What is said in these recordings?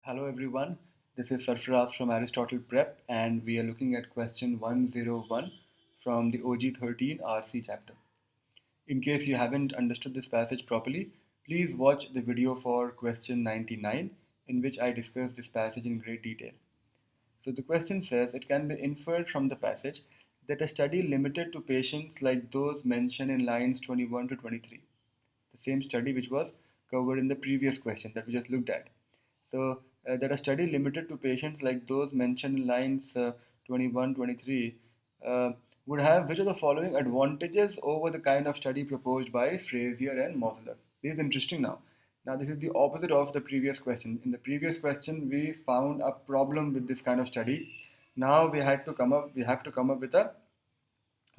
Hello everyone, this is Sarfraz from Aristotle Prep and we are looking at question 101 from the OG13 RC chapter. In case you haven't understood this passage properly, please watch the video for question 99 in which I discuss this passage in great detail. So the question says it can be inferred from the passage that a study limited to patients like those mentioned in lines 21 to 23, the same study which was covered in the previous question that we just looked at. So that a study limited to patients like those mentioned in lines 21, 23 would have which of the following advantages over the kind of study proposed by Frazier and Mosler. This is interesting now. Now this is the opposite of the previous question. In the previous question, we found a problem with this kind of study. Now we have to come up with a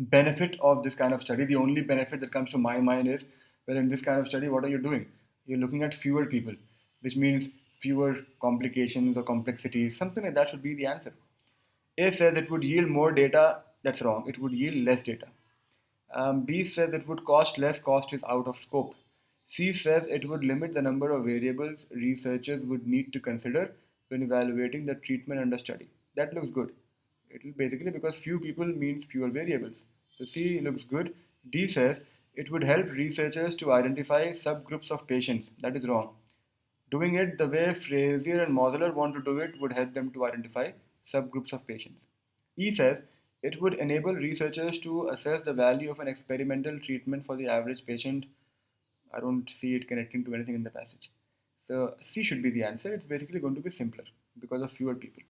benefit of this kind of study. The only benefit that comes to my mind is, well, in this kind of study, what are you doing? You're looking at fewer people, which means fewer complications or complexities. Something like that should be the answer. A says it would yield more data. That's wrong. It would yield less data. B says it would cost less. Cost is out of scope. C says it would limit the number of variables researchers would need to consider when evaluating the treatment under study. That looks good. It will basically because few people means fewer variables. So C looks good. D says it would help researchers to identify subgroups of patients. That is wrong. Doing it the way Frazier and Mosler want to do it would help them to identify subgroups of patients. E says it would enable researchers to assess the value of an experimental treatment for the average patient. I don't see it connecting to anything in the passage. So C should be the answer. It's basically going to be simpler because of fewer people.